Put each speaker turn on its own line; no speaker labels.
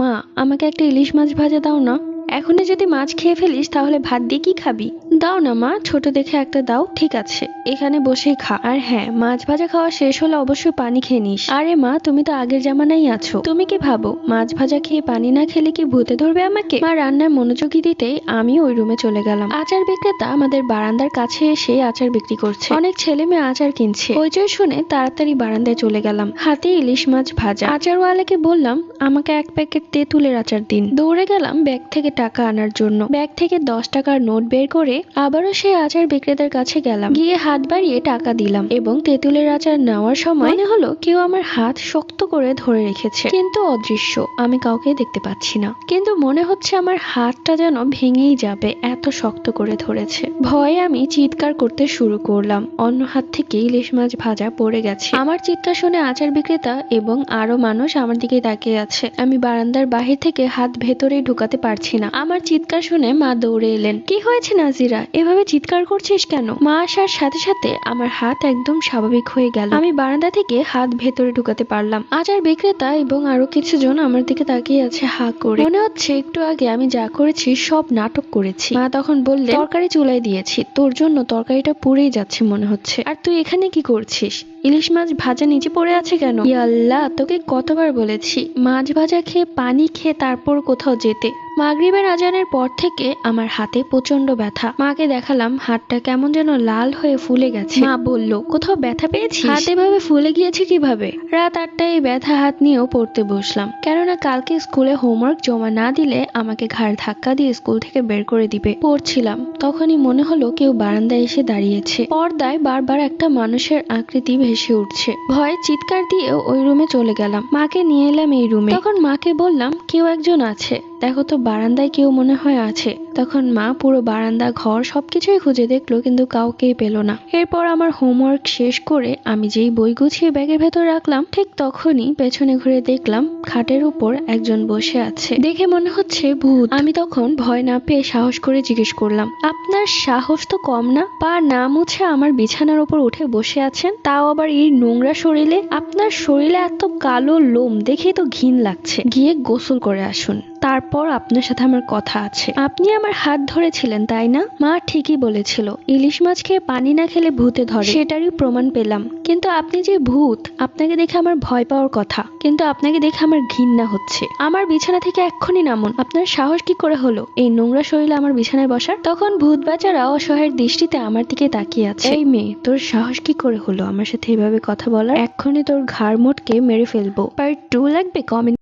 মা, আমাকে একটা ইলিশ মাছ ভাজা দাও না। এখনই যদি মাছ খেয়ে ফেলিস তাহলে ভাত দিয়ে কি খাবি? দাও না মা, ছোট দেখে একটা দাও। ঠিক আছে, এখানে বসেই খা। আর হ্যাঁ, মাছ ভাজা খাওয়া শেষ হলে অবশ্যই পানি খেয়ে নিস। আরে মা, তুমি তো আগের জামানাই আছো। তুমি কি ভাবো মাছ ভাজা খেয়ে পানি না খেলে কি ভূতে ধরবে আমাকে? মা রান্নার মনোযোগী দিতেই আমি ওই রুমে চলে গেলাম। আচার বিক্রেতা আমাদের বারান্দার কাছে এসে আচার বিক্রি করছে। অনেক ছেলে মেয়ে আচার কিনছে। হইচই শুনে তাড়াতাড়ি বারান্দায় চলে গেলাম। হাতে ইলিশ মাছ ভাজা। আচারওয়ালাকে বললাম, আমাকে এক প্যাকেট তেঁতুলের আচার দিন। দৌড়ে গেলাম ব্যাগ থেকে টাকা আনার জন্য। ব্যাগ থেকে 10 টাকার নোট বের করে আবারও সেই আচার বিক্রেতার কাছে গেলাম। গিয়ে হাত বাড়িয়ে টাকা দিলাম এবং তেঁতুলের আচার নেওয়ার সময় মনে হলো কেউ আমার হাত শক্ত করে ধরে রেখেছে, কিন্তু অদৃশ্য। আমি কাউকে দেখতে পাচ্ছি না, কিন্তু মনে হচ্ছে আমার হাতটা যেন ভেঙেই যাবে, এত শক্ত করে ধরেছে। ভয়ে আমি চিৎকার করতে শুরু করলাম। অন্য হাত থেকে ইলিশ মাছ ভাজা পড়ে গেছে। আমার চিৎকার শুনে আচার বিক্রেতা এবং আরো মানুষ আমার দিকে তাকিয়ে আছে। আমি বারান্দার বাহির থেকে হাত ভেতরে ঢুকাতে পারছি না। আমার চিৎকার শুনে মা দৌড়ে এলেন। কি হয়েছে নাজিরা, এভাবে চিৎকার করছিস কেন? মা আসার সাথে সাথে আমার হাত একদম স্বাভাবিক হয়ে গেল। আমি বারান্দা থেকে হাত ভেতরে ঢুকাতে পারলাম। আচার বিক্রেতা এবং আরো কিছু জন আমার দিকে তাকিয়ে আছে হা করে। মনে হচ্ছে একটু আগে আমি যা করেছি সব নাটক করেছি। মা তখন বললেন, তরকারি চুলায় দিয়েছি, তোর জন্য তরকারিটা পুড়েই যাচ্ছে মনে হচ্ছে। আর তুই এখানে কি করছিস? ইলিশ মাছ ভাজা নিচে পড়ে আছে কেন? ইয়া আল্লাহ, তোকে কতবার বলেছি মাছ ভাজা খেয়ে পানি খেয়ে তারপর কোথাও যেতে। মাগরিবের আজানের পর থেকে আমার হাতে প্রচন্ড ব্যথা। মাকে দেখালাম, হাতটা কেমন যেন লাল হয়ে ফুলে গেছে। মা বলল, কোথাও ব্যথা পেয়েছিস? হাত এভাবে ফুলে গিয়েছে কিভাবে? রাত 8টায় এই ব্যথা হাত নিয়েও পড়তে বসলাম, কেননা কালকে স্কুলে হোমওয়ার্ক জমা না দিলে আমাকে ঘাড় ধাক্কা দিয়ে স্কুল থেকে বের করে দিবে। পড়ছিলাম, তখনই মনে হলো কেউ বারান্দায় এসে দাঁড়িয়েছে। পর্দায় বারবার একটা মানুষের আকৃতি ভেসে উঠছে। ভয়ে চিৎকার দিয়ে ওই রুমে চলে গেলাম। মাকে নিয়ে এলাম এই রুমে। তখন মাকে বললাম, কেউ একজন আছে, দেখো তো বারান্দায় কেউ মনে হয় আছে। তখন মা পুরো বারান্দা ঘর সবকিছুই খুঁজে দেখলো, কিন্তু কাউকেই পেল না। এরপর আমার হোমওয়ার্ক শেষ করে আমি যেই বই গুছিয়ে ব্যাগের ভেতর রাখলাম, ঠিক তখনই পেছনে ঘুরে দেখলাম খাটের উপর একজন বসে আছে। দেখে মনে হচ্ছে ভূত। আমি তখন ভয় না পেয়ে সাহস করে জিজ্ঞেস করলাম, আপনার সাহস তো কম না? পা না মুছে আমার বিছানার উপর উঠে বসে আছেন, তাও আবার এই নোংরা শরীরে। আপনার শরীরে এত কালো লোম দেখেই তো ঘিন লাগছে। গিয়ে গোসল করে আসুন, তারপর আপনার সাথে আমার কথা আছে। আপনি আমার হাত ধরেছিলেন তাই না? মা ঠিকই বলেছিল, ইলিশ মাছ খেয়ে পানি না খেলে ভূতে ধরে, সেটারই প্রমাণ পেলাম। কিন্তু আপনি যে ভূত, আপনাকে দেখে আমার ভয় পাওয়ার কথা, কিন্তু আপনাকে দেখে আমার ঘৃণা হচ্ছে। আমার বিছানা থেকে এক্ষুনি নামুন। আপনার সাহস কি করে হলো এই নোংরা শরীরে আমার বিছানায় বসার? তখন ভূত বাচ্চারা অসহায়ের দৃষ্টিতে আমার দিকে তাকিয়ে আছে। এই মেয়ে, তোর সাহস কি করে হলো আমার সাথে এভাবে কথা বলার? এক্ষুনি তোর ঘাড় মোটকে মেরে ফেলবো। পার্ট 2 লাগবে? কমেন্ট